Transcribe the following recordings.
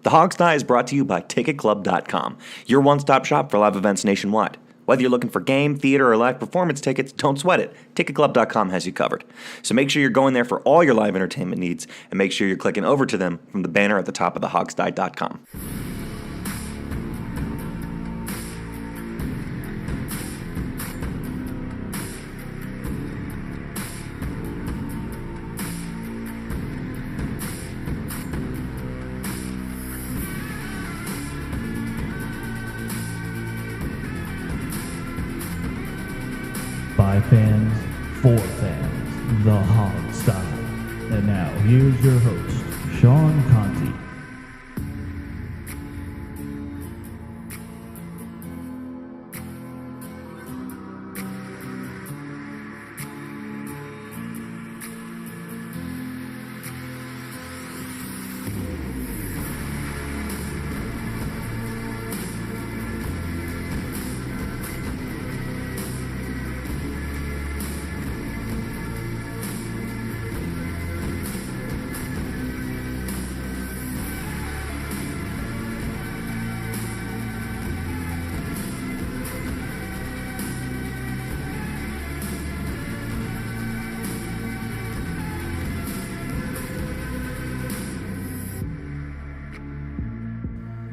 The Hogsty is brought to you by TicketClub.com, your one-stop shop for live events nationwide. Whether you're looking for game, theater, or live performance tickets, don't sweat it. TicketClub.com has you covered. So make sure you're going there for all your live entertainment needs, and make sure you're clicking over to them from the banner at the top of thehogsty.com. By fans, for fans, the Hog Style. And now, here's your host, Sean Conti.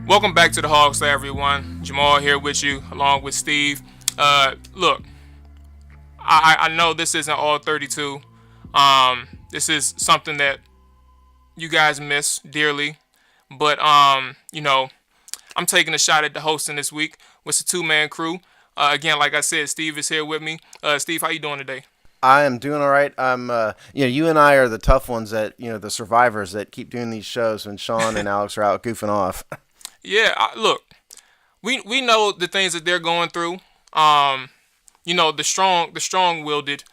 Welcome back to the Hogs, everyone. Jamal here with you, along with Steve. Look, I know this isn't all 32. This is something that you guys miss dearly, but you know, I'm taking a shot at the hosting this week with the two-man crew. Again, like I said, Steve is here with me. Steve, how you doing today? I am doing all right. You and I are the tough ones that, the survivors that keep doing these shows when Sean and Alex are out goofing off. Yeah, look, we know the things that they're going through. The strong-willed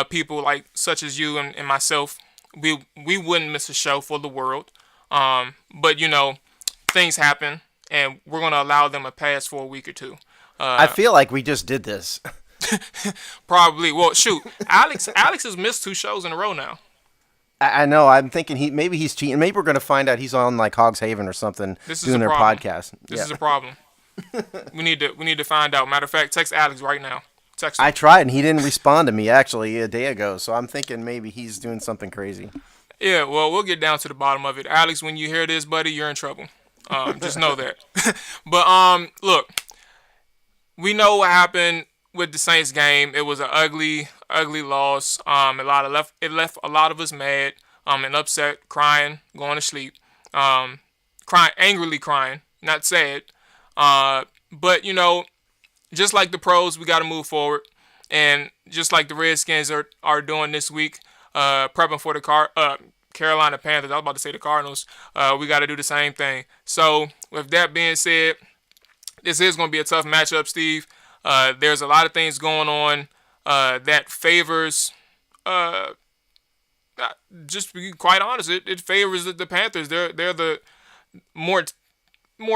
people like such as you and myself, we wouldn't miss a show for the world. But things happen, and we're gonna allow them a pass for a week or two. I feel like we just did this. Probably. Well, shoot, Alex has missed 2 shows in a row now. I know. I'm thinking maybe he's cheating. Maybe we're going to find out he's on like Hogs Haven or something doing their podcast. This is a problem. We need to find out. Matter of fact, text Alex right now. Text him. I tried and he didn't respond to me actually a day ago. So I'm thinking maybe he's doing something crazy. Yeah. Well, we'll get down to the bottom of it. Alex, when you hear this, buddy, you're in trouble. Just know that. But look, we know what happened with the Saints game. It was an ugly loss. It left a lot of us mad, and upset, crying, going to sleep, angrily crying, not sad. But just like the pros, we got to move forward, and just like the Redskins are doing this week, prepping for the Carolina Panthers. I was about to say the Cardinals. We got to do the same thing. So with that being said, this is going to be a tough matchup, Steve. There's a lot of things going on that favors, just to be quite honest, it favors the Panthers. They're the more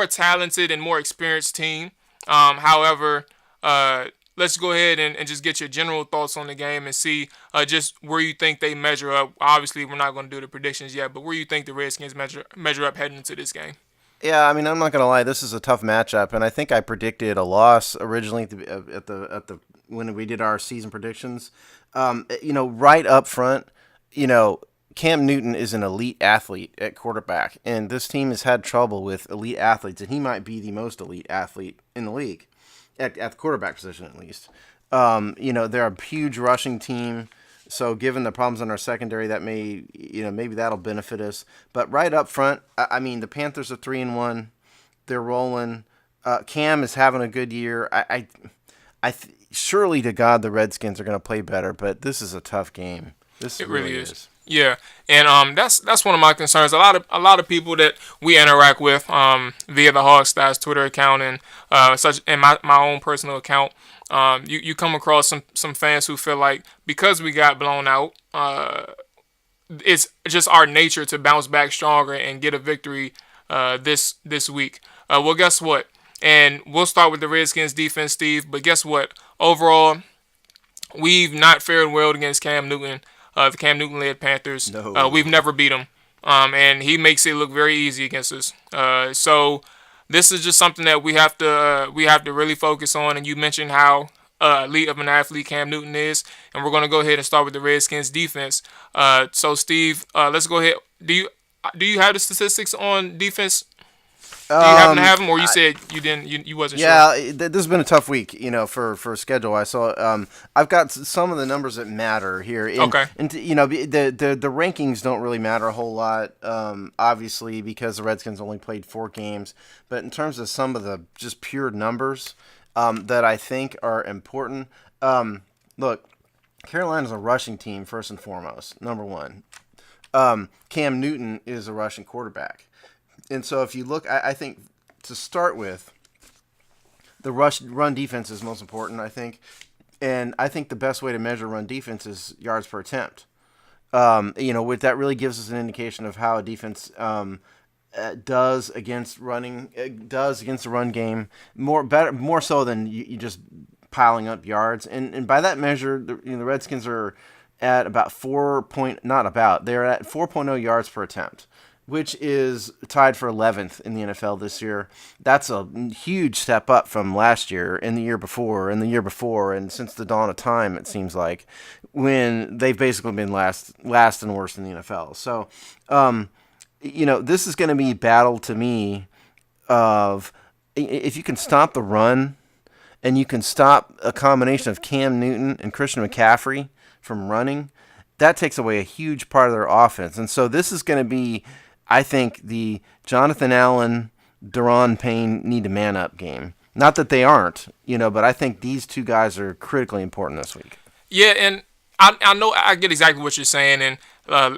talented and more experienced team. However, let's go ahead and just get your general thoughts on the game and see just where you think they measure up. Obviously, we're not going to do the predictions yet, but where you think the Redskins measure up heading into this game. Yeah, I mean, I'm not gonna lie. This is a tough matchup, and I think I predicted a loss originally at the when we did our season predictions. Right up front, Cam Newton is an elite athlete at quarterback, and this team has had trouble with elite athletes, and he might be the most elite athlete in the league at the quarterback position, at least. They're a huge rushing team. So given the problems in our secondary, that maybe that'll benefit us. But right up front, I mean, the Panthers are 3-1. They're rolling. Cam is having a good year. Surely to God, the Redskins are going to play better, but this is a tough game. It really is. Yeah, and that's one of my concerns. A lot of people that we interact with via the Hogstyles Twitter account and my own personal account. You come across some fans who feel like because we got blown out, it's just our nature to bounce back stronger and get a victory this week. Well, guess what? And we'll start with the Redskins defense, Steve. But guess what? Overall, we've not fared well against Cam Newton, the Cam Newton-led Panthers. No. We've never beat them. and he makes it look very easy against us. So this is just something that we have to really focus on. And you mentioned how elite of an athlete Cam Newton is, and we're going to go ahead and start with the Redskins defense. So Steve, let's go ahead. Do you have the statistics on defense? Do you happen to have them, or you said you didn't? You wasn't sure? Yeah, this has been a tough week, for schedule. I saw. I've got some of the numbers that matter here. Okay. And the rankings don't really matter a whole lot, obviously, because the Redskins only played 4 games. But in terms of some of the just pure numbers that I think are important, look, Carolina's a rushing team first and foremost. Number one, Cam Newton is a rushing quarterback. And so if you look, I think to start with, the run defense is most important, I think. And I think the best way to measure run defense is yards per attempt. With that really gives us an indication of how a defense does against the run game, more so than you just piling up yards. And by that measure, the Redskins are at about they're at 4.0 yards per attempt, which is tied for 11th in the NFL this year. That's a huge step up from last year and the year before and the year before, and since the dawn of time, it seems like, when they've basically been last and worst in the NFL. So, this is going to be a battle to me of if you can stop the run and you can stop a combination of Cam Newton and Christian McCaffrey from running, that takes away a huge part of their offense. And so this is going to be, I think, the Jonathan Allen, Daron Payne need to man up game. Not that they aren't, but I think these two guys are critically important this week. Yeah, and I know I get exactly what you're saying, and I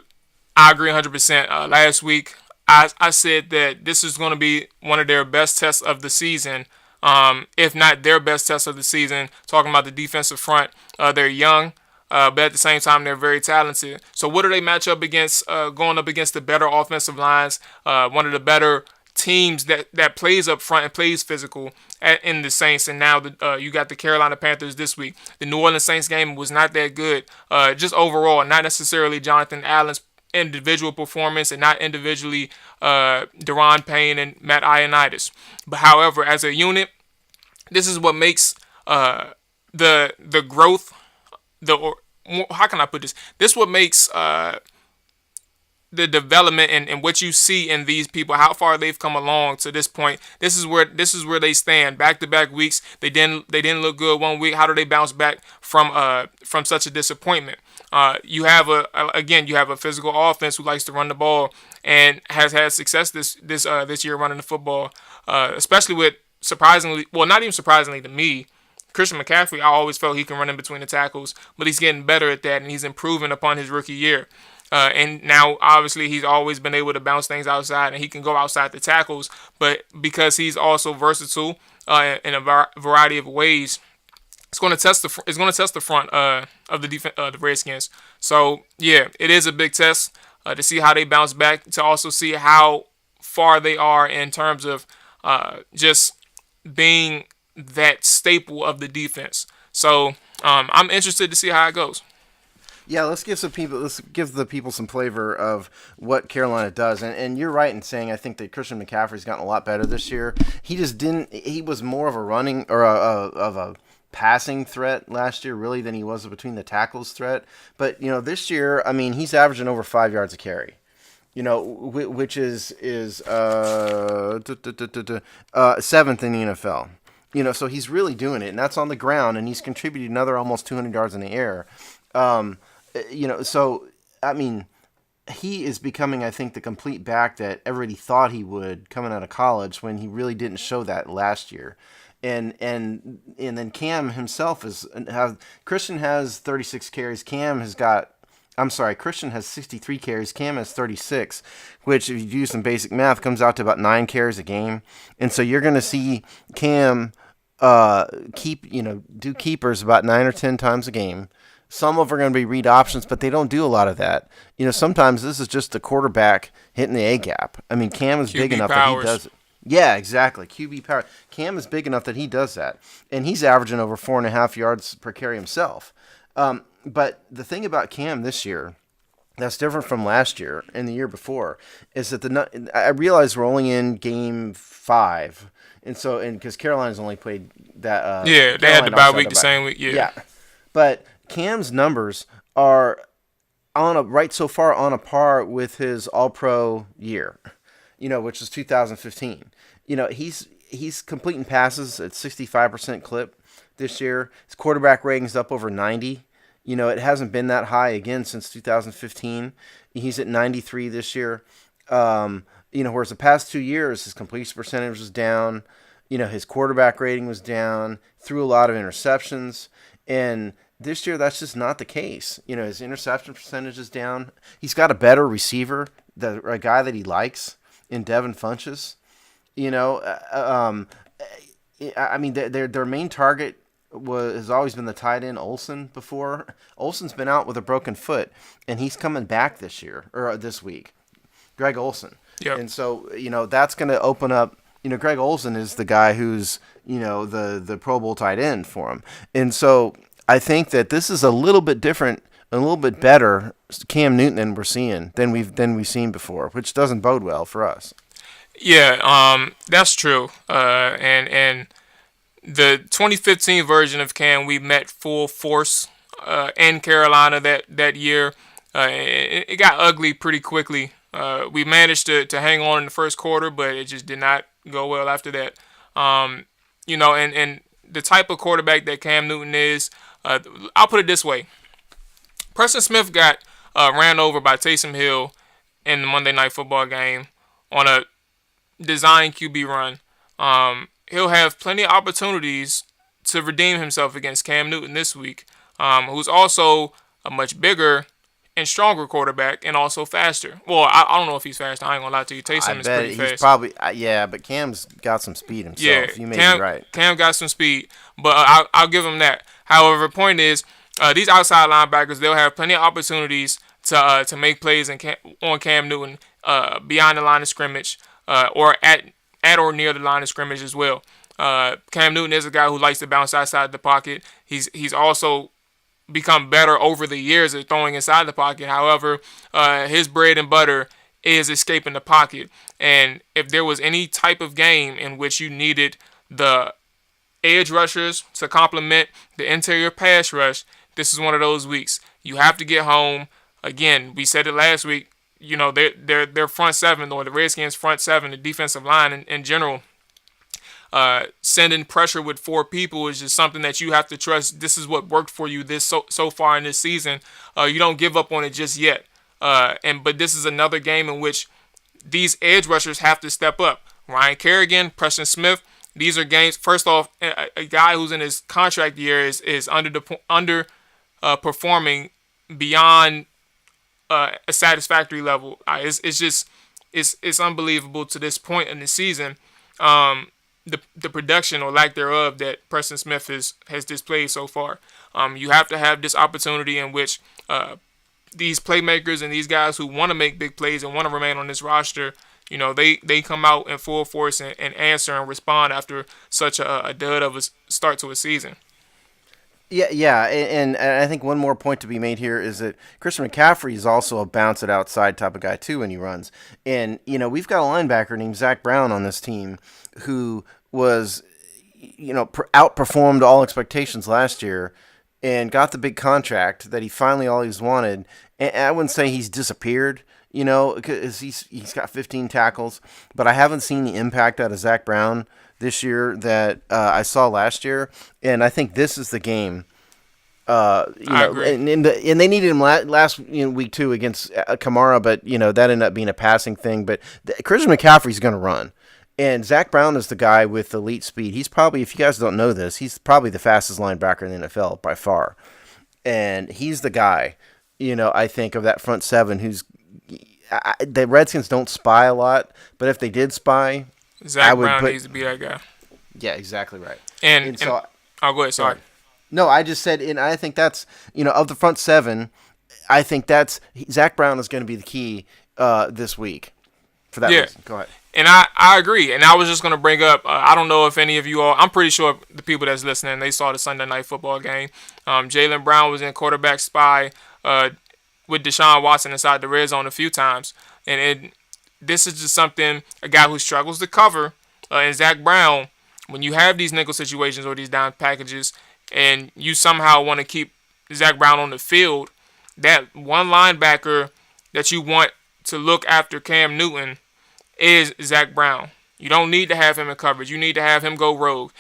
agree 100%. Last week, I said that this is going to be one of their best tests of the season, if not their best test of the season, talking about the defensive front. They're young. But at the same time, they're very talented. So what do they match up against? Going up against the better offensive lines, one of the better teams that plays up front and plays physical in the Saints. And now you got the Carolina Panthers this week. The New Orleans Saints game was not that good. Just overall, not necessarily Jonathan Allen's individual performance and not individually Daron Payne and Matt Ioannidis. But however, as a unit, this is what makes the growth. How can I put this? This is what makes the development and what you see in these people, how far they've come along to this point. This is where they stand. Back-to-back weeks, they didn't look good one week. How do they bounce back from such a disappointment? You have a physical offense who likes to run the ball and has had success this year running the football, especially with not even surprisingly to me. Christian McCaffrey, I always felt he can run in between the tackles, but he's getting better at that, and he's improving upon his rookie year. And now, obviously, he's always been able to bounce things outside, and he can go outside the tackles. But because he's also versatile in a variety of ways, it's going to test the front of the Redskins. So yeah, it is a big test to see how they bounce back, to also see how far they are in terms of just being that staple of the defense. So I'm interested to see how it goes. Yeah, let's give the people some flavor of what Carolina does. And you're right in saying I think that Christian McCaffrey's gotten a lot better this year. He was more of a running or of a passing threat last year really than he was a between the tackles threat. But this year, I mean, he's averaging over 5 yards a carry. Which is 7th in the NFL. So he's really doing it, and that's on the ground, and he's contributed another almost 200 yards in the air. So, I mean, he is becoming, I think, the complete back that everybody thought he would coming out of college when he really didn't show that last year. And then Cam himself Christian has 36 carries. Christian has 63 carries. Cam has 36, which, if you do some basic math, comes out to about 9 carries a game. And so you're going to see Cam do keepers about 9 or 10 times a game. Some of them are going to be read options, but they don't do a lot of that. Sometimes this is just the quarterback hitting the A gap. I mean, Cam is big enough that he does it. Yeah, exactly. QB power. Cam is big enough that he does that. And he's averaging over 4.5 yards per carry himself. But the thing about Cam this year that's different from last year and the year before is that I realize we're only in game 5, and because Carolina's only played that. Yeah, they had the bye week the same week. Yeah, but Cam's numbers are so far on a par with his All-Pro year, which is 2015. He's completing passes at 65% clip this year. His quarterback rating's up over 90. It hasn't been that high again since 2015. He's at 93 this year. Whereas the past 2 years, his completion percentage was down. His quarterback rating was down. Threw a lot of interceptions. And this year, that's just not the case. His interception percentage is down. He's got a better receiver, a guy that he likes in Devin Funchess. Their main target has always been the tight end Olsen before. Olsen's been out with a broken foot, and he's coming back this week. Greg Olsen. Yep. And so, that's going to open up. Greg Olsen is the guy who's, the Pro Bowl tight end for him. And so I think that this is a little bit different, a little bit better Cam Newton than we've seen before, which doesn't bode well for us. Yeah, that's true. And the 2015 version of Cam, we met full force in Carolina that year. It got ugly pretty quickly. We managed to hang on in the first quarter, but it just did not go well after that. And the type of quarterback that Cam Newton is, I'll put it this way. Preston Smith got ran over by Taysom Hill in the Monday Night Football game on a design QB run. He'll have plenty of opportunities to redeem himself against Cam Newton this week, who's also a much bigger and stronger quarterback and also faster. Well, I don't know if he's faster. I ain't going to lie to you. Taysom is pretty fast. He's probably, but Cam's got some speed himself. Yeah, you may be right. Cam got some speed, but I'll give him that. However, the point is, these outside linebackers, they'll have plenty of opportunities to make plays on Cam Newton beyond the line of scrimmage or at or near the line of scrimmage as well. Cam Newton is a guy who likes to bounce outside the pocket. He's also become better over the years at throwing inside the pocket. However, his bread and butter is escaping the pocket. And if there was any type of game in which you needed the edge rushers to complement the interior pass rush, this is one of those weeks. You have to get home. Again, we said it last week. Their front seven, or the Redskins front seven, the defensive line in general, sending pressure with 4 people is just something that you have to trust. This is what worked for you so far in this season. You don't give up on it just yet. But this is another game in which these edge rushers have to step up. Ryan Kerrigan, Preston Smith. These are games. First off, a guy who's in his contract year is performing beyond a satisfactory level. It's unbelievable to this point in the season. The production or lack thereof that Preston Smith has displayed so far. You have to have this opportunity in which these playmakers and these guys who want to make big plays and want to remain on this roster, they come out in full force and answer and respond after such a dud of a start to a season. Yeah, and I think one more point to be made here is that Christian McCaffrey is also a bounce it outside type of guy too when he runs. And, we've got a linebacker named Zach Brown on this team who was, outperformed all expectations last year and got the big contract that he finally always wanted. And I wouldn't say he's disappeared, because he's got 15 tackles, but I haven't seen the impact out of Zach Brown this year that I saw last year, and I think this is the game. I agree. And they needed him last week too against Kamara, but that ended up being a passing thing. But Christian McCaffrey's going to run, and Zach Brown is the guy with elite speed. He's probably, if you guys don't know this, he's probably the fastest linebacker in the NFL by far, and he's the guy. I think of that front seven who's the Redskins don't spy a lot, but if they did spy. Zach Brown needs to be that guy. Yeah, exactly right. And I'll go ahead. Sorry. No, I just said, and I think that's, of the front seven, I think that's Zach Brown is going to be the key this week for that reason. Go ahead. And I agree. And I was just going to bring up, I don't know if any of you all, I'm pretty sure the people that's listening, they saw the Sunday Night Football game. Jaylen Brown was in quarterback spy. with Deshaun Watson inside the red zone a few times. And this is just something, a guy who struggles to cover, and Zach Brown, when you have these nickel situations or these down packages, and you somehow want to keep Zach Brown on the field, that one linebacker that you want to look after Cam Newton is Zach Brown. You don't need to have him in coverage. You need to have him go rogue.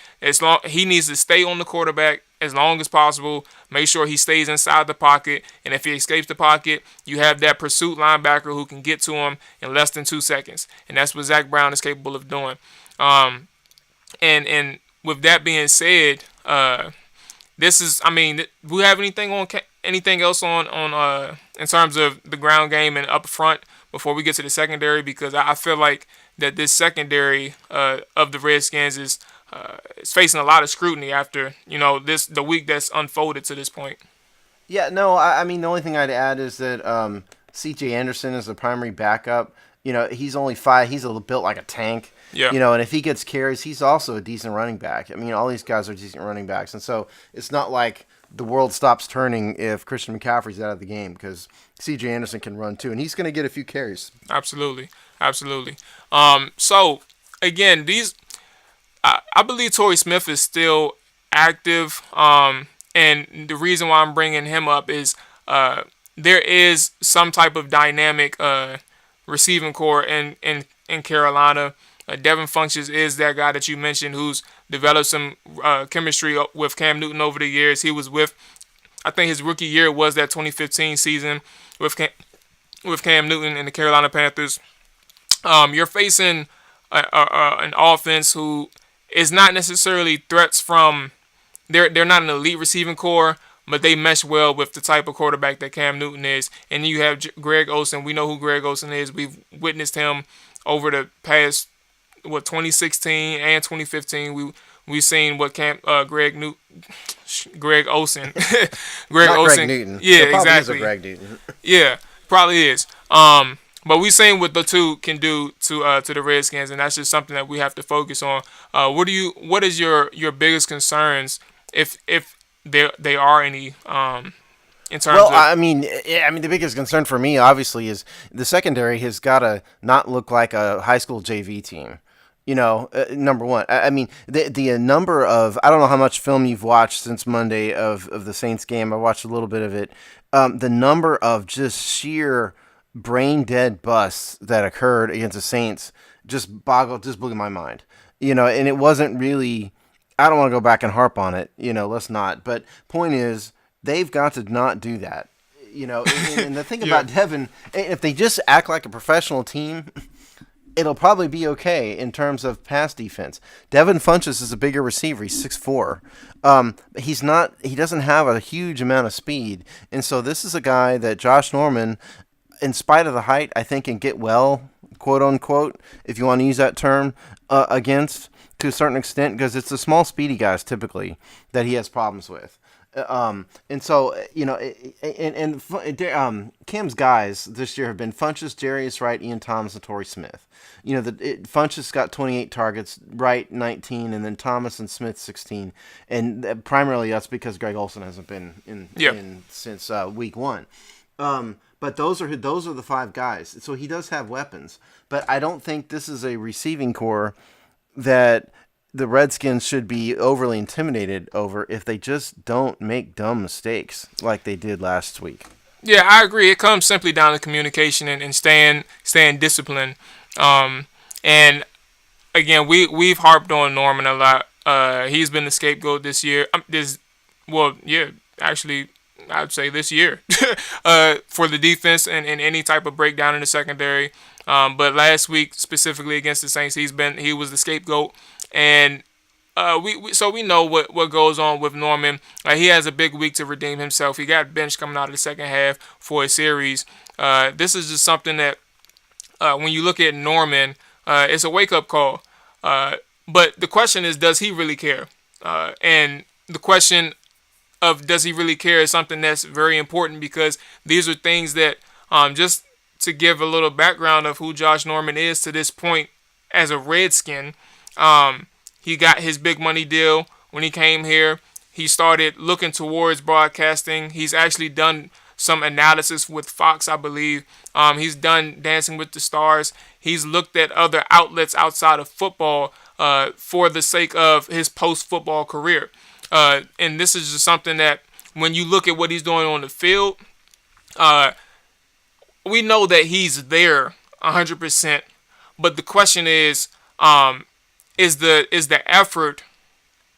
He needs to stay on the quarterback as long as possible. Make sure he stays inside the pocket. And if he escapes the pocket, you have that pursuit linebacker who can get to him in less than 2 seconds. And that's what Zach Brown is capable of doing. And with that being said, this is, I mean, do we have anything else on in terms of the ground game and up front before we get to the secondary? Because I feel like that this secondary of the Redskins is facing a lot of scrutiny after the week that's unfolded to this point. Yeah, no, I mean the only thing I'd add is that C.J. Anderson is the primary backup. He's only 5. He's built like a tank. Yeah. And if he gets carries, he's also a decent running back. I mean, all these guys are decent running backs, and so it's not like the world stops turning if Christian McCaffrey's out of the game, because C.J. Anderson can run too, and he's going to get a few carries. Absolutely. So again, I believe Torrey Smith is still active, and the reason why I'm bringing him up is there is some type of dynamic receiving core in Carolina. Devin Funchess is that guy that you mentioned who's developed some chemistry with Cam Newton over the years. He was I think his rookie year was that 2015 season with Cam Newton and the Carolina Panthers. You're facing an offense who is not necessarily threats from. They're not an elite receiving core, but they mesh well with the type of quarterback that Cam Newton is. And you have Greg Olsen. We know who Greg Olsen is. We've witnessed him over the past 2016 and 2015. We've seen what Greg Olsen. Greg Olsen. Greg Newton. Yeah, there probably exactly. Is a Greg Newton. Yeah, probably is. But we've seen what the two can do to the Redskins, and that's just something that we have to focus on. What is your biggest concerns, if they are any, in terms of? I mean, the biggest concern for me, obviously, is the secondary has got to not look like a high school JV team. Number one. I mean, the number of, I don't know how much film you've watched since Monday of the Saints game. I watched a little bit of it. The number of just sheer brain dead busts that occurred against the Saints just blew my mind. And it wasn't really, I don't want to go back and harp on it. Let's not. But point is, they've got to not do that. And the thing about Devin, if they just act like a professional team, it'll probably be okay in terms of pass defense. Devin Funchess is a bigger receiver. He's 6'4". He doesn't have a huge amount of speed. And so this is a guy that Josh Norman, in spite of the height, I think can get well, quote unquote, if you want to use that term, against to a certain extent, because it's the small, speedy guys typically that he has problems with. And so, Cam's guys this year have been Funchess, Jarius Wright, Ian Thomas, and Torrey Smith. Funchess got 28 targets, Wright 19, and then Thomas and Smith 16. And primarily that's because Greg Olsen hasn't been in since week 1. But those are the 5 guys. So he does have weapons. But I don't think this is a receiving core that the Redskins should be overly intimidated over if they just don't make dumb mistakes like they did last week. Yeah, I agree. It comes simply down to communication and staying disciplined. And again, we've harped on Norman a lot. He's been the scapegoat this year. Actually, I'd say this year for the defense and any type of breakdown in the secondary. But last week, specifically against the Saints, he was the scapegoat. And we know what goes on with Norman. He has a big week to redeem himself. He got benched coming out of the second half for a series. This is just something that when you look at Norman, it's a wake-up call. But the question is, does he really care? And the question of does he really care is something that's very important, because these are things that, just to give a little background of who Josh Norman is to this point as a Redskin, he got his big money deal when he came here. He started looking towards broadcasting. He's actually done some analysis with Fox, I believe. He's done Dancing with the Stars. He's looked at other outlets outside of football for the sake of his post-football career. And this is just something that when you look at what he's doing on the field, we know that he's there 100%. But the question is the effort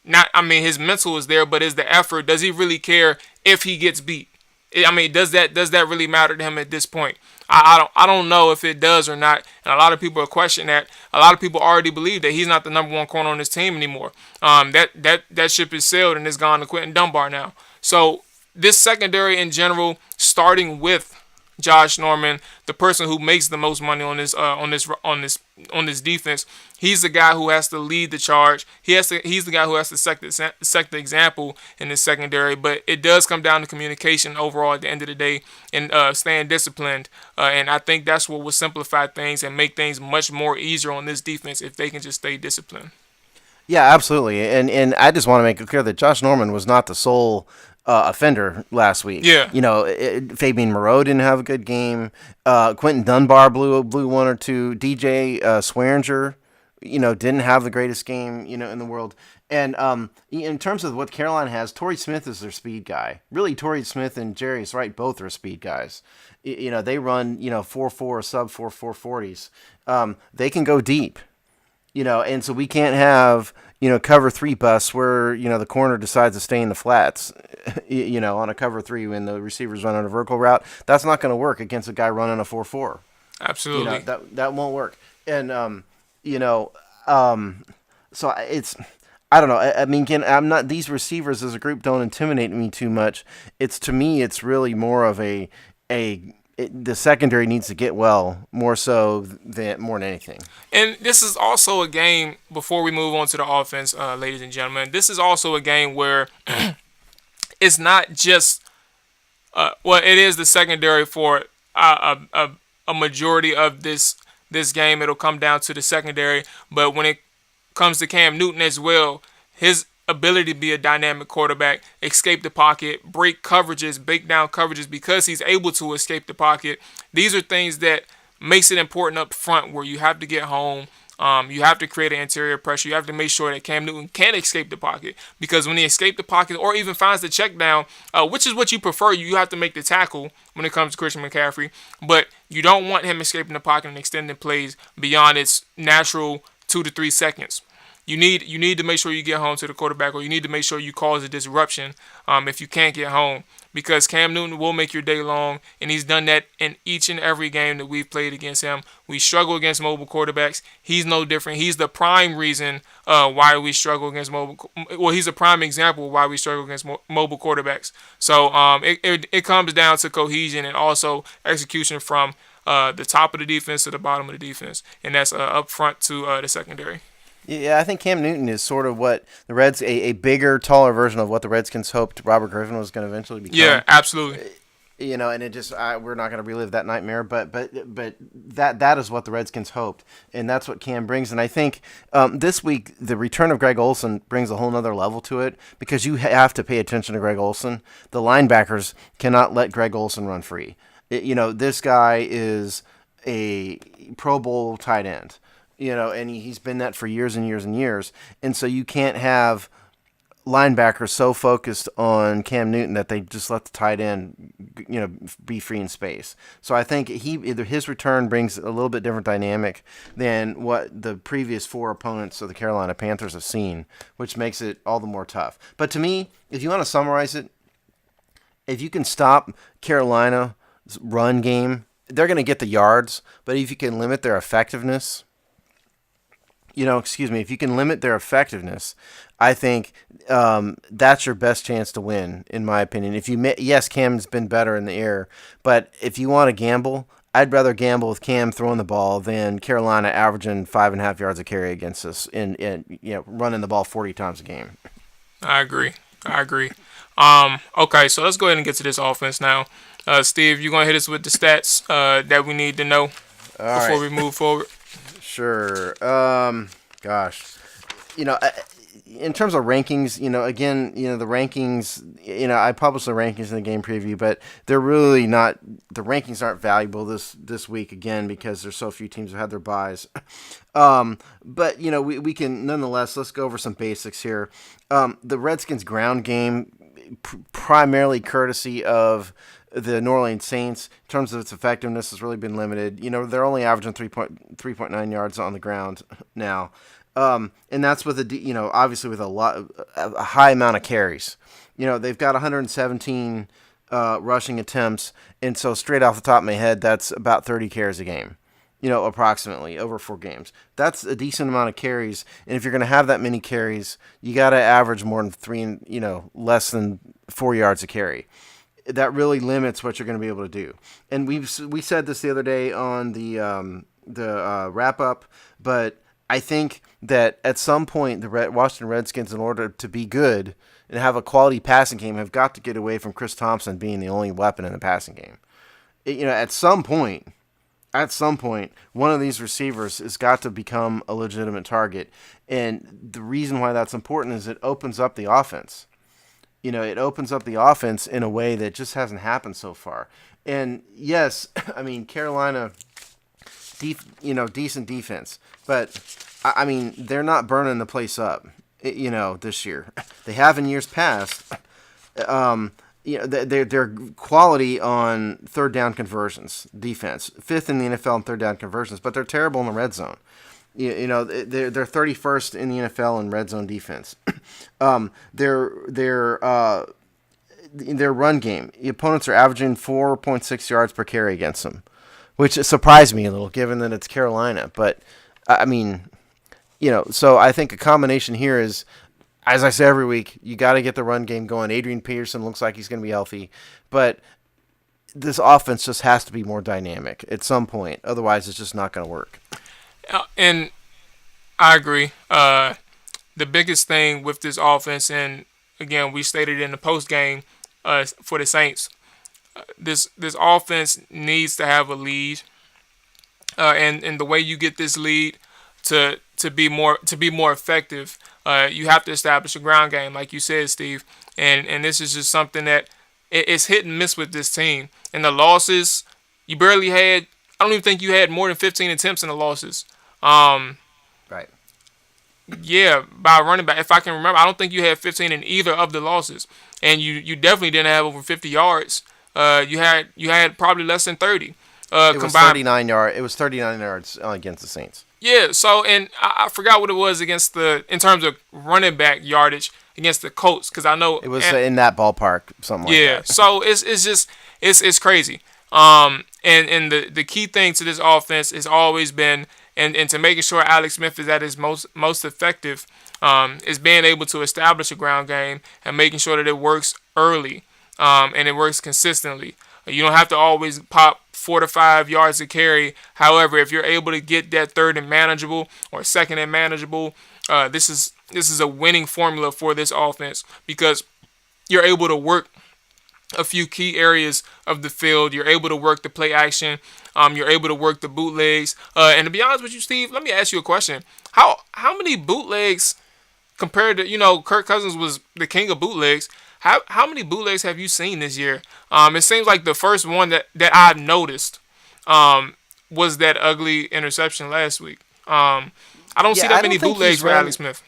not? I mean, his mental is there, but is the effort? Does he really care if he gets beat? I mean, does that really matter to him at this point? I don't know if it does or not. And a lot of people are questioning that. A lot of people already believe that he's not the number one corner on this team anymore. That ship is sailed and it's gone to Quentin Dunbar now. So this secondary in general, starting with Josh Norman, the person who makes the most money on this defense, he's the guy who has to lead the charge. He's the guy who has to set the example in the secondary. But it does come down to communication overall at the end of the day, and staying disciplined. And I think that's what will simplify things and make things much more easier on this defense if they can just stay disciplined. Yeah, absolutely. And I just want to make it clear that Josh Norman was not the sole offender last week. Yeah. Fabian Moreau didn't have a good game. Quentin Dunbar blew one or two. DJ Swearinger, didn't have the greatest game, in the world. And in terms of what Carolina has, Torrey Smith is their speed guy. Really, Torrey Smith and Jarius Wright both are speed guys. They run, 4.4 sub 4.40s. They can go deep. And so we can't have, cover 3 busts where, the corner decides to stay in the flats, on a cover 3 when the receivers run on a vertical route. That's not going to work against a guy running a 4.4. Absolutely. That won't work. And, so it's, I don't know. I mean, these receivers as a group don't intimidate me too much. To me, it's really more of the secondary needs to get well more than anything. And this is also a game, before we move on to the offense, ladies and gentlemen, this is also a game where it's not just, it is the secondary for a majority of this game. It'll come down to the secondary, but when it comes to Cam Newton as well, his ability to be a dynamic quarterback, escape the pocket, break down coverages because he's able to escape the pocket. These are things that makes it important up front where you have to get home. You have to create an interior pressure. You have to make sure that Cam Newton can escape the pocket, because when he escapes the pocket or even finds the check down, which is what you prefer, you have to make the tackle when it comes to Christian McCaffrey, but you don't want him escaping the pocket and extending plays beyond its natural 2 to 3 seconds. You need to make sure you get home to the quarterback, or you need to make sure you cause a disruption if you can't get home, because Cam Newton will make your day long, and he's done that in each and every game that we've played against him. We struggle against mobile quarterbacks. He's no different. He's the prime reason why we struggle against mobile. Well, he's a prime example of why we struggle against mobile quarterbacks. So it comes down to cohesion and also execution from the top of the defense to the bottom of the defense, and that's up front to the secondary. Yeah, I think Cam Newton is sort of what the Reds, a bigger, taller version of what the Redskins hoped Robert Griffin was going to eventually become. Yeah, absolutely. And it just we're not going to relive that nightmare, but that is what the Redskins hoped, and that's what Cam brings. And I think this week the return of Greg Olsen brings a whole nother level to it, because you have to pay attention to Greg Olsen. The linebackers cannot let Greg Olsen run free. This guy is a Pro Bowl tight end. And he's been that for years and years and years. And so you can't have linebackers so focused on Cam Newton that they just let the tight end, be free in space. So I think his return brings a little bit different dynamic than what the previous 4 opponents of the Carolina Panthers have seen, which makes it all the more tough. But to me, if you want to summarize it, if you can stop Carolina's run game, they're going to get the yards. But if you can limit their effectiveness, if you can limit their effectiveness, I think that's your best chance to win, in my opinion. Yes, Cam's been better in the air, but if you want to gamble, I'd rather gamble with Cam throwing the ball than Carolina averaging 5.5 yards a carry against us and running the ball 40 times a game. I agree. Okay, so let's go ahead and get to this offense now. Steve, you going to hit us with the stats that we need to know before we move forward? Sure. in terms of rankings, again, the rankings, I published the rankings in the game preview, but they're really not. The rankings aren't valuable this week again because there's so few teams who had their buys. But we can nonetheless, let's go over some basics here. The Redskins ground game, primarily courtesy of the New Orleans Saints, in terms of its effectiveness, has really been limited. They're only averaging 3.9 yards on the ground now. And that's with obviously with a high amount of carries. They've got 117 rushing attempts, and so straight off the top of my head, that's about 30 carries a game. Approximately over 4 games. That's a decent amount of carries, and if you're going to have that many carries, you got to average more than less than 4 yards a carry. That really limits what you're going to be able to do. And we said this the other day on the wrap up, but I think that at some point the Washington Redskins, in order to be good and have a quality passing game, have got to get away from Chris Thompson being the only weapon in the passing game. At some point, one of these receivers has got to become a legitimate target. And the reason why that's important is it opens up the offense. It opens up the offense in a way that just hasn't happened so far. And yes, I mean, Carolina, decent defense, but I mean, they're not burning the place up, this year. They have in years past. Their quality on third down conversions, defense, 5th in the NFL in third down conversions, but they're terrible in the red zone. They're 31st in the NFL in red zone defense. Their run game, the opponents are averaging 4.6 yards per carry against them, which surprised me a little, given that it's Carolina. But I mean, so I think a combination here is, as I say every week, you got to get the run game going. Adrian Peterson looks like he's going to be healthy, but this offense just has to be more dynamic at some point. Otherwise, it's just not going to work. And I agree. The biggest thing with this offense, and again, we stated in the post game for the Saints, this offense needs to have a lead, and the way you get this lead to be more effective, you have to establish a ground game, like you said, Steve. And this is just something that it's hit and miss with this team. And the losses, you barely had. I don't even think you had more than 15 attempts in the losses. Right. Yeah, by running back. If I can remember, I don't think you had 15 in either of the losses, and you definitely didn't have over 50 yards. You had probably less than 30. It was 39 yards. It was 39 yards against the Saints. Yeah. So, and I forgot what it was in terms of running back yardage against the Colts, because I know it was in that ballpark, something like that. Yeah. So it's crazy. And the key thing to this offense has always been, and to making sure Alex Smith is at his most effective, is being able to establish a ground game and making sure that it works early, and it works consistently. You don't have to always pop 4 to 5 yards to carry. However, if you're able to get that third and manageable or second and manageable, this is a winning formula for this offense, because you're able to work a few key areas of the field. You're able to work the play action. You're able to work the bootlegs. And to be honest with you, Steve, let me ask you a question. How many bootlegs, compared to, Kirk Cousins was the king of bootlegs, how many bootlegs have you seen this year? It seems like the first one that I noticed was that ugly interception last week. I don't see that many bootlegs for Alex Smith.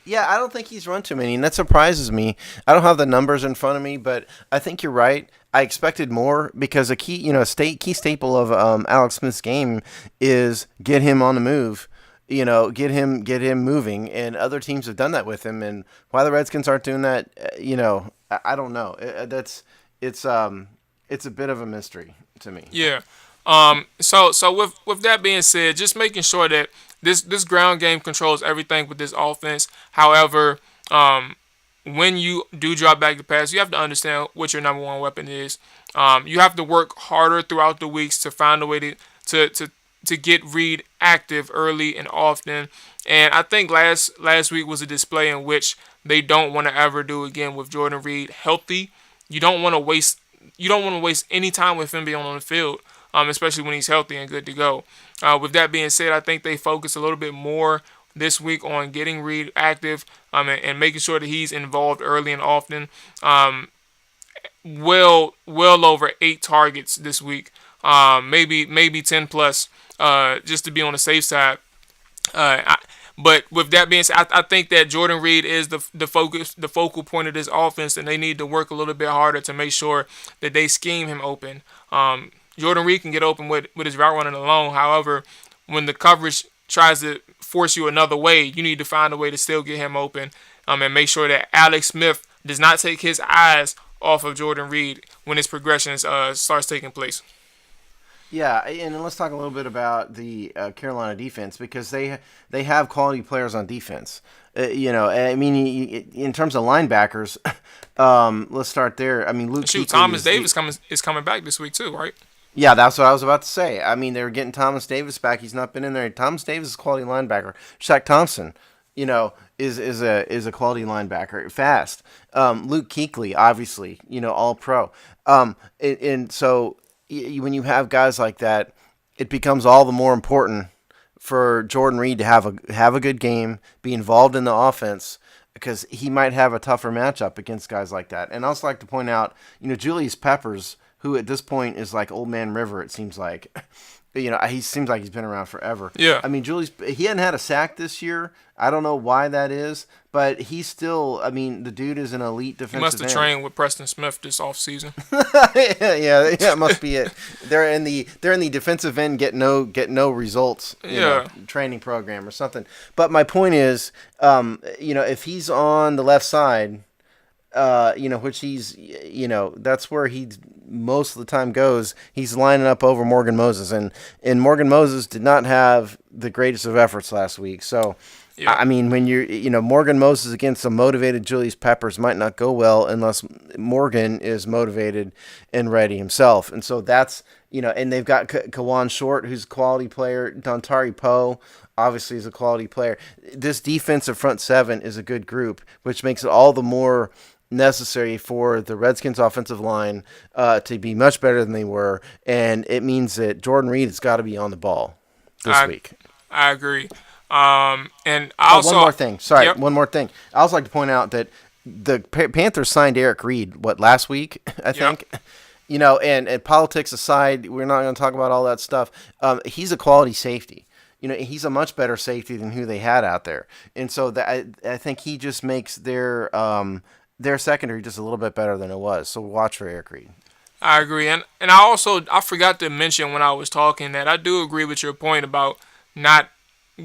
Yeah, I don't think he's run too many, and that surprises me. I don't have the numbers in front of me, but I think you're right. I expected more, because a key, key staple of Alex Smith's game is get him on the move. Get him moving, and other teams have done that with him. And why the Redskins aren't doing that, I don't know. It's a bit of a mystery to me. Yeah. So with that being said, just making sure that this ground game controls everything with this offense. However, when you do drop back to pass, you have to understand what your number one weapon is. You have to work harder throughout the weeks to find a way to get Reed active early and often. And I think last week was a display in which they don't want to ever do again with Jordan Reed healthy. You don't want to waste any time with him being on the field, especially when he's healthy and good to go. With that being said, I think they focus a little bit more this week on getting Reed active and making sure that he's involved early and often. Well over 8 targets this week, maybe 10 plus, just to be on the safe side. But with that being said, I think that Jordan Reed is the focal point of this offense, and they need to work a little bit harder to make sure that they scheme him open. Jordan Reed can get open with his route running alone. However, when the coverage tries to force you another way, you need to find a way to still get him open, and make sure that Alex Smith does not take his eyes off of Jordan Reed when his progression starts taking place. Yeah, and let's talk a little bit about the Carolina defense, because they have quality players on defense. I mean, in terms of linebackers, let's start there. I mean, Luke Kuechly Thomas Davis is coming back this week too, right? Yeah, that's what I was about to say. I mean, they were getting Thomas Davis back. He's not been in there. Thomas Davis is a quality linebacker. Shaq Thompson, is a quality linebacker, fast. Luke Kuechly, obviously, all pro. And so when you have guys like that, it becomes all the more important for Jordan Reed to have a good game, be involved in the offense, because he might have a tougher matchup against guys like that. And I also like to point out, Julius Peppers, who at this point is like Old Man River, it seems like. He seems like he's been around forever. Yeah. I mean, he hadn't had a sack this year. I don't know why that is, but he's still, the dude is an elite defensive end. He must have trained with Preston Smith this offseason. yeah, it must be it. They're in the defensive end get no results training program or something. But my point is, if he's on the left side, which he's, that's where he most of the time goes. He's lining up over Morgan Moses, and Morgan Moses did not have the greatest of efforts last week. So, yeah. I mean, when you're, Morgan Moses against a motivated Julius Peppers might not go well unless Morgan is motivated and ready himself. And so that's, and they've got Kawan Short, who's a quality player. Dontari Poe, obviously, is a quality player. This defensive front seven is a good group, which makes it all the more necessary for the Redskins offensive line to be much better than they were, and it means that Jordan Reed has got to be on the ball this week. I agree. And also one more thing. Sorry, yep. One more thing. I also like to point out that the Panthers signed Eric Reed last week, I think. Yep. And politics aside, we're not going to talk about all that stuff. He's a quality safety. He's a much better safety than who they had out there, and so I think he just makes their secondary just a little bit better than it was. So watch for Eric Reed. I agree. And I forgot to mention when I was talking that I do agree with your point about not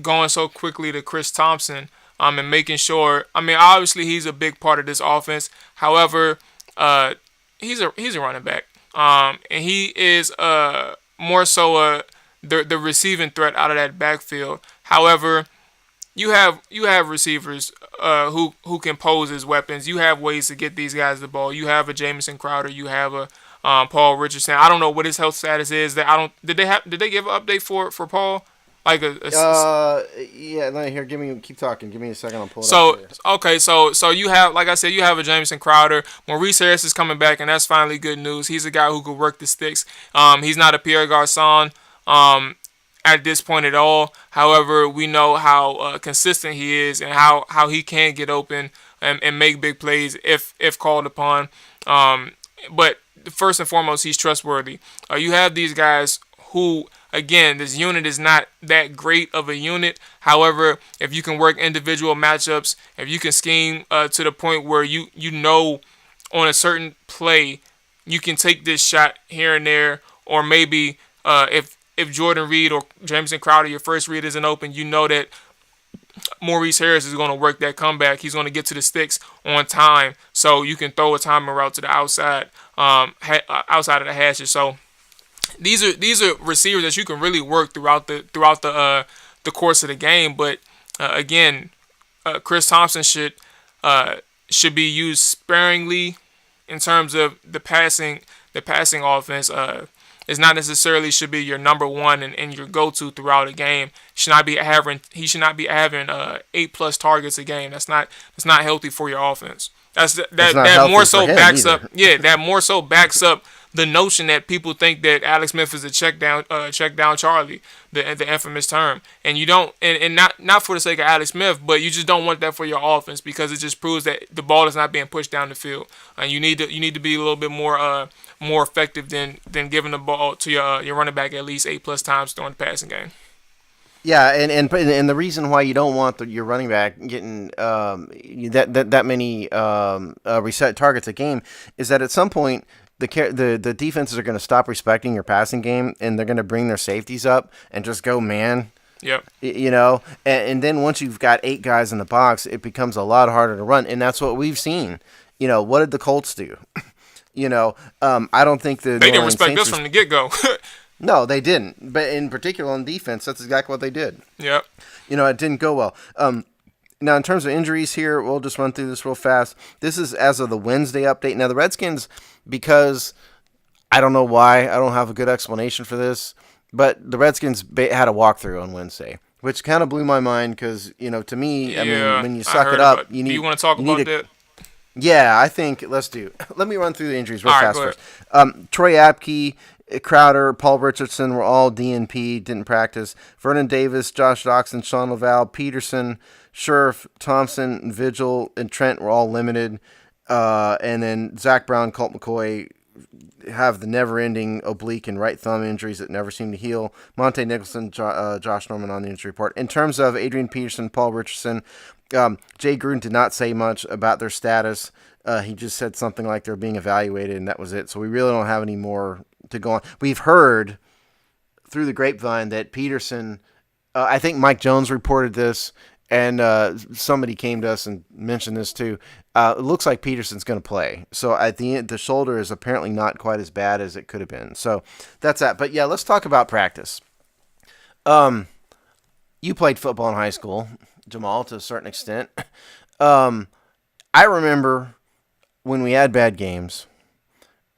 going so quickly to Chris Thompson and making sure. I mean, obviously he's a big part of this offense. However, he's a running back. And he is more so the receiving threat out of that backfield. However, you have receivers who can pose as weapons. You have ways to get these guys the ball. You have a Jamison Crowder. You have a Paul Richardson. I don't know what his health status is. Did they give an update for Paul? Like keep talking. Give me a second. I'll pull it up. Okay, so you have, like I said, you have a Jamison Crowder. Maurice Harris is coming back, and that's finally good news. He's a guy who could work the sticks. He's not a Pierre Garçon at this point at all. However, we know how consistent he is and how he can get open and make big plays if called upon. But first and foremost, he's trustworthy. You have these guys who, again, this unit is not that great of a unit. However, if you can work individual matchups, if you can scheme to the point where you know on a certain play you can take this shot here and there, or maybe if Jordan Reed or Jamison Crowder, your first read isn't open, you know that Maurice Harris is going to work that comeback. He's going to get to the sticks on time, so you can throw a timing route to the outside of the hashes. So these are receivers that you can really work throughout the course of the game. But again, Chris Thompson should be used sparingly in terms of the passing offense. Is not necessarily should be your number one and your go-to throughout a game. He should not be having 8+ targets a game. That's not healthy for your offense. That more so backs up the notion that people think that Alex Smith is a check down Charlie, the infamous term, and you don't, and not for the sake of Alex Smith, but you just don't want that for your offense because it just proves that the ball is not being pushed down the field, and you need to be a little bit more effective than giving the ball to your running back at least 8+ times during the passing game. Yeah, and the reason why you don't want your running back getting that many reset targets a game is that at some point the defenses are going to stop respecting your passing game and they're going to bring their safeties up and just go man. Yep. And then once you've got 8 guys in the box, it becomes a lot harder to run, and that's what we've seen. What did the Colts do? I don't think they didn't respect us from the get-go. No, they didn't. But in particular on defense, that's exactly what they did. Yep. It didn't go well. Now, in terms of injuries here, we'll just run through this real fast. This is as of the Wednesday update. Now, the Redskins, because I don't know why, I don't have a good explanation for this, but the Redskins had a walkthrough on Wednesday, which kind of blew my mind because, to me, I mean, when you suck it up, you need. Do you want to talk about that? Yeah, I think let's do. Let me run through the injuries real fast right, first. Troy Apke, Crowder, Paul Richardson were all DNP, didn't practice. Vernon Davis, Josh Doxson, Sean Laval, Peterson, Scherf, Thompson, Vigil, and Trent were all limited. And then Zach Brown, Colt McCoy have the never-ending oblique and right thumb injuries that never seem to heal. Monte Nicholson, Josh Norman on the injury report. In terms of Adrian Peterson, Paul Richardson, Jay Gruden did not say much about their status. He just said something like they're being evaluated, and that was it. So we really don't have any more to go on. We've heard through the grapevine that Peterson, I think Mike Jones reported this, and somebody came to us and mentioned this too. It looks like Peterson's going to play. So at the end, the shoulder is apparently not quite as bad as it could have been. So that's that. But yeah, let's talk about practice. You played football in high school, Jamal, to a certain extent. I remember when we had bad games,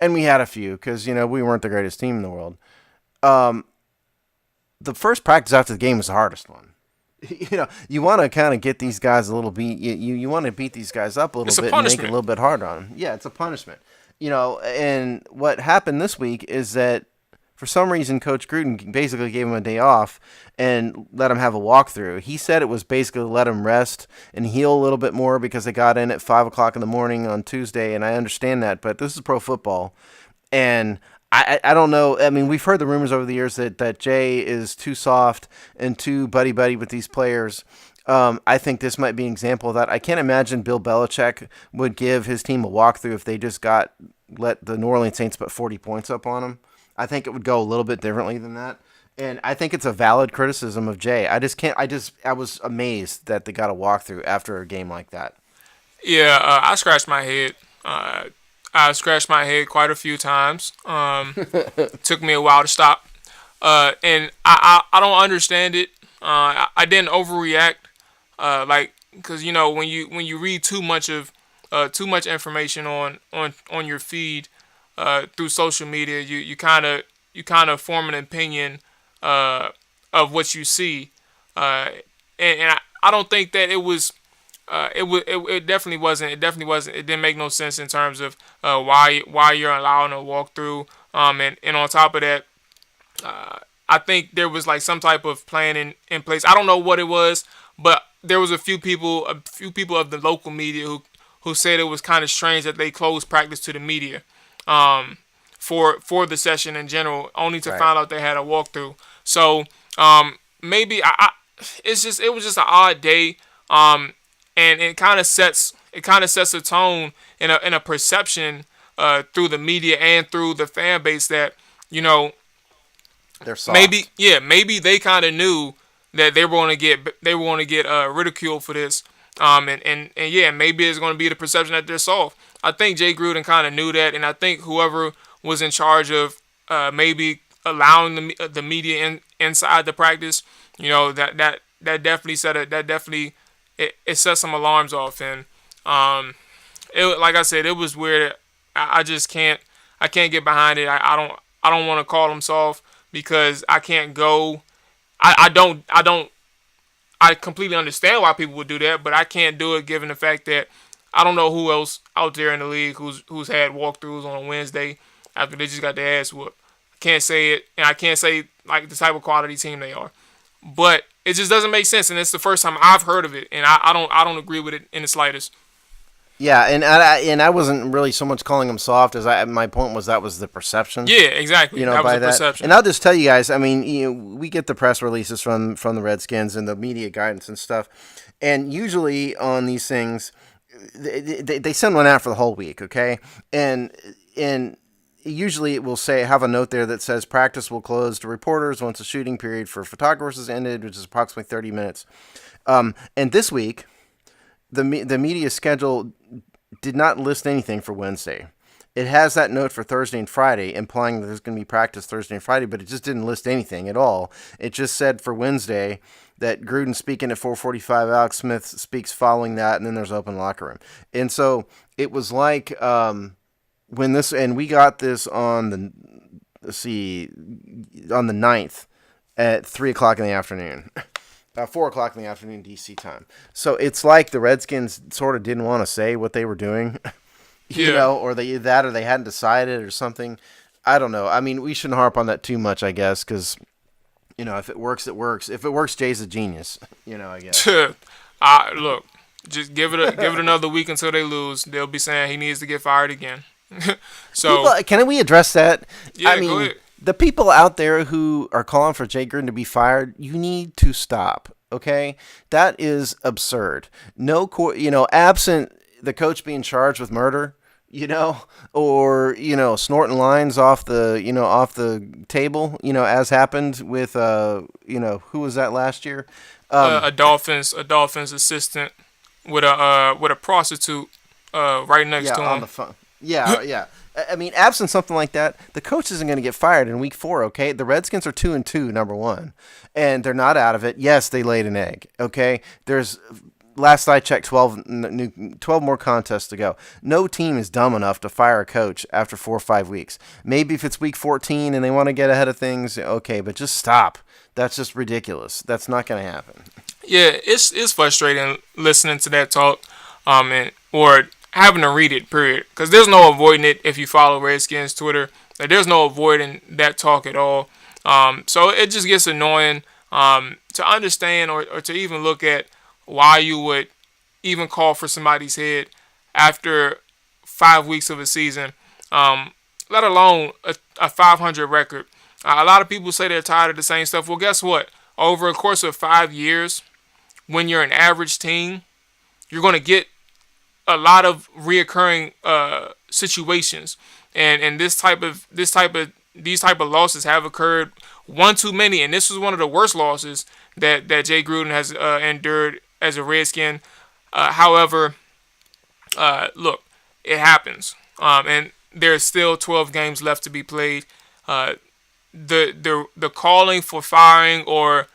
and we had a few because, we weren't the greatest team in the world. The first practice after the game was the hardest one. You want to kind of get these guys a little beat. You want to beat these guys up a little bit and make it a little bit harder on them. Yeah, it's a punishment. And what happened this week is that for some reason Coach Gruden basically gave him a day off and let him have a walkthrough. He said it was basically let him rest and heal a little bit more because they got in at 5 o'clock in the morning on Tuesday, and I understand that, but this is pro football, and I don't know. I mean, we've heard the rumors over the years that Jay is too soft and too buddy-buddy with these players. I think this might be an example of that. I can't imagine Bill Belichick would give his team a walkthrough if they just let the New Orleans Saints put 40 points up on them. I think it would go a little bit differently than that. And I think it's a valid criticism of Jay. I was amazed that they got a walkthrough after a game like that. Yeah, I scratched my head. I scratched my head quite a few times. Took me a while to stop. And I don't understand it. I didn't overreact. Because when you read too much information on your feed through social media, you kind of form an opinion of what you see. And I don't think that it was. It definitely wasn't. It didn't make no sense in terms of why you're allowing a walkthrough. And on top of that, I think there was like some type of plan in place. I don't know what it was, but there was a few people of the local media who said it was kind of strange that they closed practice to the media for the session in general, only to find out they had a walkthrough. So maybe it was just an odd day. And it kind of sets a tone in a perception through the media and through the fan base that they're soft. Maybe they kind of knew that they were going to get ridiculed for this. And maybe it's going to be the perception that they're soft. I think Jay Gruden kind of knew that, and I think whoever was in charge of maybe allowing the media inside the practice, that definitely it set some alarms off, and like I said, it was weird. I just can't get behind it. I don't want to call them soft because I can't go. I completely understand why people would do that, but I can't do it given the fact that I don't know who else out there in the league who's had walkthroughs on a Wednesday. after they just got their ass whooped. I can't say it, and I can't say like the type of quality team they are. But it just doesn't make sense, and it's the first time I've heard of it, and I don't agree with it in the slightest. Yeah, and I wasn't really so much calling them soft as my point was that was the perception. Yeah, exactly. That was the perception. And I'll just tell you guys, I mean, we get the press releases from the Redskins and the media guidance and stuff, and usually on these things, they send one out for the whole week, okay? And usually it will have a note there that says practice will close to reporters once the shooting period for photographers has ended, which is approximately 30 minutes. And this week, the media schedule did not list anything for Wednesday. It has that note for Thursday and Friday, implying that there's going to be practice Thursday and Friday, but it just didn't list anything at all. It just said for Wednesday that Gruden speaking at 4:45, Alex Smith speaks following that, and then there's open locker room. And so it was like and we got this on the 9th at 3 o'clock in the afternoon. 4 o'clock in the afternoon DC time. So it's like the Redskins sort of didn't want to say what they were doing, or they hadn't decided or something. I don't know. I mean, we shouldn't harp on that too much, I guess, because, if it works, it works. If it works, Jay's a genius, I guess. Look, just give it another week until they lose. They'll be saying he needs to get fired again. So can we address that? Yeah, I mean, go ahead. The people out there who are calling for Jay Gruden to be fired, you need to stop, okay? That is absurd. No, absent the coach being charged with murder, or snorting lines off the table, as happened with who was that last year? A Dolphins assistant with a prostitute right next to him on the phone. Yeah. I mean, absent something like that, the coach isn't going to get fired in week 4, okay? The Redskins are 2-2, number one, and they're not out of it. Yes, they laid an egg, okay? There's, last I checked, 12 more contests to go. No team is dumb enough to fire a coach after 4 or 5 weeks. Maybe if it's week 14 and they want to get ahead of things, okay, but just stop. That's just ridiculous. That's not going to happen. Yeah, it's frustrating listening to that talk, or having to read it, period. Because there's no avoiding it if you follow Redskins Twitter. Like, there's no avoiding that talk at all. So it just gets annoying to understand or to even look at why you would even call for somebody's head after 5 weeks of a season, let alone a 500 record. A lot of people say they're tired of the same stuff. Well, guess what? Over a course of 5 years, when you're an average team, you're going to get a lot of reoccurring situations, and these type of losses have occurred one too many, and this was one of the worst losses that Jay Gruden has endured as a Redskin. However, look, it happens, and there's still 12 games left to be played. The calling for firing or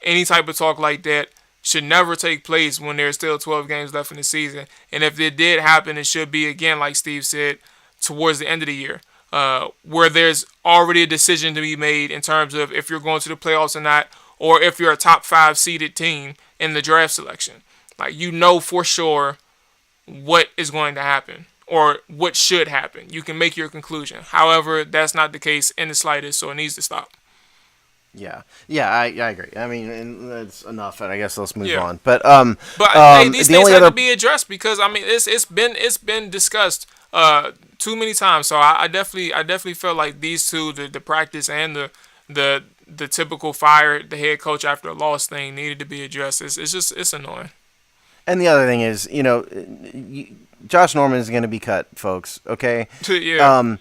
any type of talk like that should never take place when there's still 12 games left in the season. And if it did happen, it should be, again, like Steve said, towards the end of the year, where there's already a decision to be made in terms of if you're going to the playoffs or not, or if you're a top 5 seeded team in the draft selection. Like, for sure what is going to happen or what should happen. You can make your conclusion. However, that's not the case in the slightest, so it needs to stop. Yeah, I agree. I mean, and that's enough, and I guess let's move on. But hey, these things have to be addressed because I mean, it's been discussed too many times. So I definitely felt like these two, the practice and the typical fire the head coach after a loss thing needed to be addressed. It's annoying. And the other thing is, Josh Norman is going to be cut, folks. Okay. Yeah.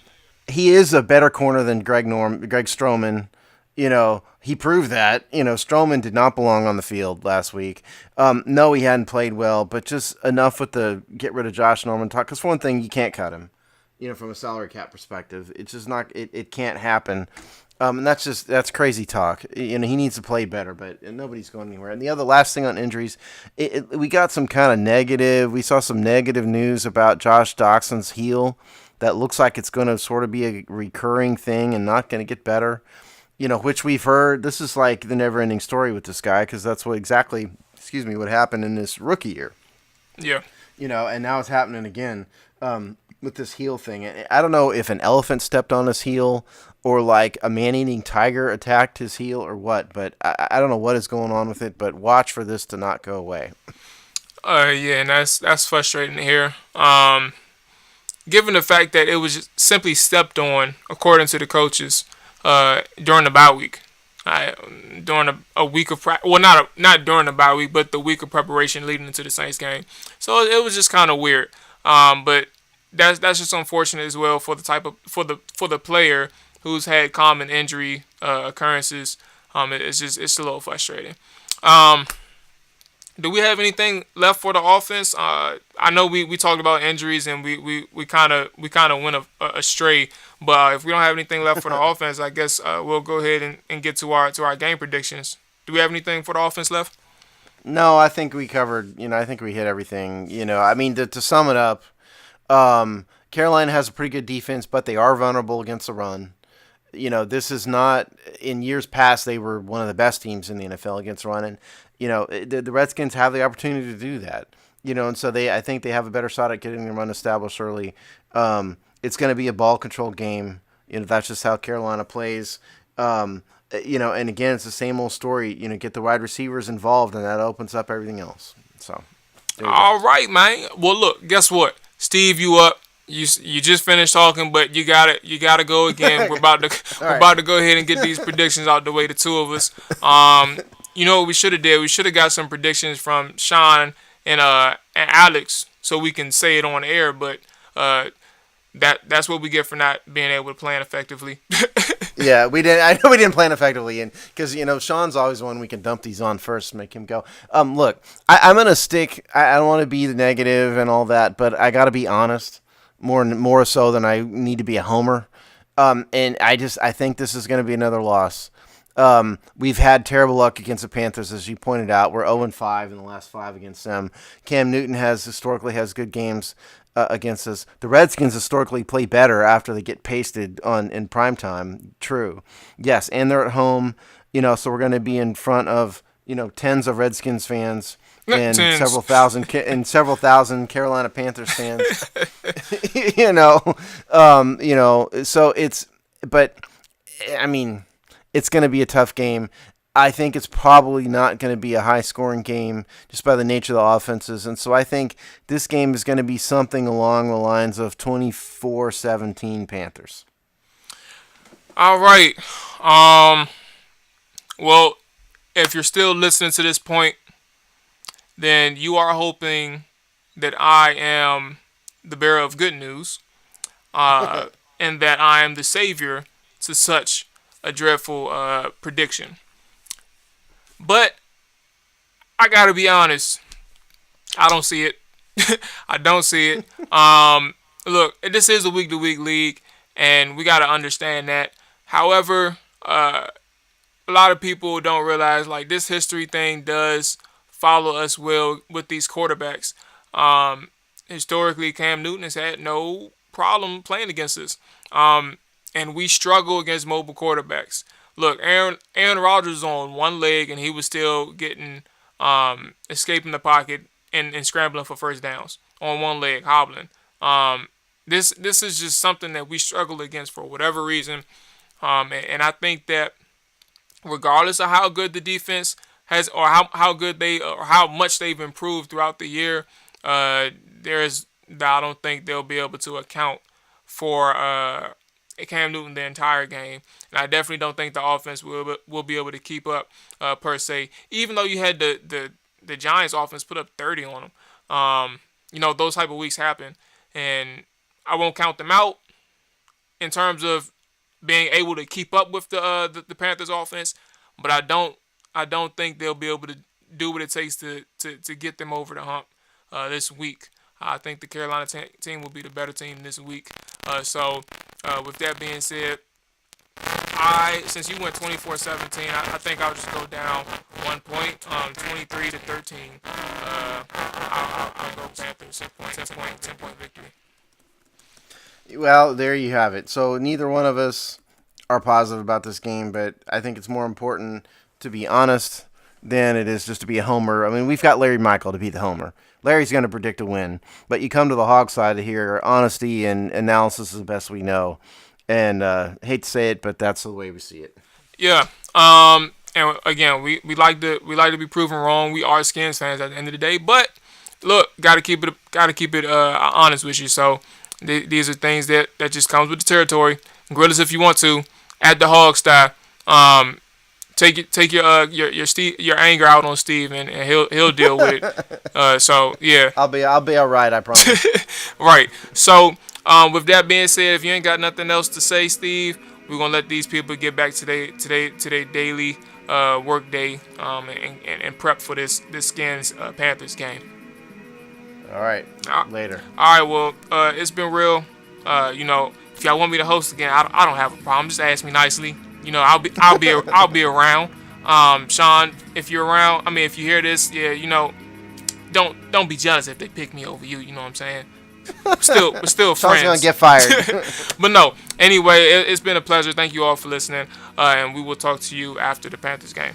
He is a better corner than Greg Stroman. He proved that. Stroman did not belong on the field last week. No, he hadn't played well, but just enough with the get rid of Josh Norman talk. Because for one thing, you can't cut him. From a salary cap perspective, it's just not. It can't happen. And that's crazy talk. He needs to play better, but nobody's going anywhere. And the last thing on injuries, we got some kind of negative. We saw some negative news about Josh Doxson's heel. That looks like it's going to sort of be a recurring thing and not going to get better. Which we've heard. This is like the never-ending story with this guy because that's what happened in this rookie year. Yeah. And now it's happening again. with this heel thing. I don't know if an elephant stepped on his heel or like a man-eating tiger attacked his heel or what, but I don't know what is going on with it, but watch for this to not go away. Yeah, and that's frustrating to hear. Given the fact that it was just simply stepped on, according to the coaches, during the bye week. During a week of practice. Well, not during the bye week, but the week of preparation leading into the Saints game. So it was just kind of weird. But that's just unfortunate as well for the player who's had common injury occurrences. It's a little frustrating. Do we have anything left for the offense? I know we talked about injuries and we kind of went astray. But if we don't have anything left for the offense, I guess we'll go ahead and get to our game predictions. Do we have anything for the offense left? No, I think we covered. I think we hit everything. I mean, to sum it up, Carolina has a pretty good defense, but they are vulnerable against the run. This is not, in years past, they were one of the best teams in the NFL against the run. And, the Redskins have the opportunity to do that. And so I think they have a better shot at getting the run established early. It's going to be a ball control game. That's just how Carolina plays. And again, it's the same old story. Get the wide receivers involved, and that opens up everything else. So, all right, man. Well, look, guess what? Steve, you up. You just finished talking, but you gotta go again. We're about to go ahead and get these predictions out the way. The two of us. What we should have did? We should have got some predictions from Sean and Alex, so we can say it on air. But that's what we get for not being able to plan effectively. Yeah, we did. I know we didn't plan effectively, and because Sean's always one we can dump these on first, make him go. Look, I'm gonna stick. I don't want to be the negative and all that, but I got to be honest. More so than I need to be a homer. And I think this is going to be another loss. We've had terrible luck against the Panthers, as you pointed out. We're 0-5 in the last 5 against them. Cam Newton historically has good games against us. The Redskins historically play better after they get pasted in primetime. True. Yes, and they're at home, so we're going to be in front of, tens of Redskins fans. And several thousand Carolina Panthers fans, so it's going to be a tough game. I think it's probably not going to be a high scoring game just by the nature of the offenses. And so I think this game is going to be something along the lines of 24-17 Panthers. All right. Well, if you're still listening to this point, then you are hoping that I am the bearer of good news, and that I am the savior to such a dreadful prediction. But I gotta be honest, I don't see it. I don't see it. Look, this is a week-to-week league, and we gotta understand that. However, a lot of people don't realize this history thing does follow us well with these quarterbacks. Historically, Cam Newton has had no problem playing against us. And we struggle against mobile quarterbacks. Look, Aaron Rodgers was on one leg and he was still getting escaping the pocket and scrambling for first downs on one leg, hobbling. This is just something that we struggle against for whatever reason. And I think that regardless of how good the defense has, or how good or how much they've improved throughout the year, I don't think they'll be able to account for Cam Newton the entire game, and I definitely don't think the offense will be able to keep up per se. Even though you had the Giants offense put up 30 on them, those type of weeks happen, and I won't count them out in terms of being able to keep up with the Panthers offense, but I don't think they'll be able to do what it takes to get them over the hump this week. I think the Carolina team will be the better team this week. So with that being said, since you went 24-17, I think I'll just go down 1 point, 23-13. I'll go Panthers, 10-point victory. Well, there you have it. So neither one of us are positive about this game, but I think it's more important to be honest than it is just to be a homer. I mean, we've got Larry Michael to be the homer. Larry's going to predict a win, but you come to the Hog side here, honesty and analysis is the best we know. And hate to say it, but that's the way we see it. Yeah. And again, we like to be proven wrong. We are Skins fans at the end of the day, but look, gotta keep it honest with you. So these are things that just comes with the territory. Grill us if you want to at the Hog style. Take your anger out on Steve, and he'll deal with it. So yeah, I'll be all right. I promise. Right. So with that being said, if you ain't got nothing else to say, Steve, we're gonna let these people get back to their daily work day and prep for this Skins Panthers game. All right. Later. All right. Well, it's been real. If y'all want me to host again, I don't have a problem. Just ask me nicely. I'll be around. Sean, if you're around, if you hear this, yeah, don't be jealous if they pick me over you. You know what I'm saying? We're still friends. Sean's gonna get fired. But no. Anyway, it's been a pleasure. Thank you all for listening, and we will talk to you after the Panthers game.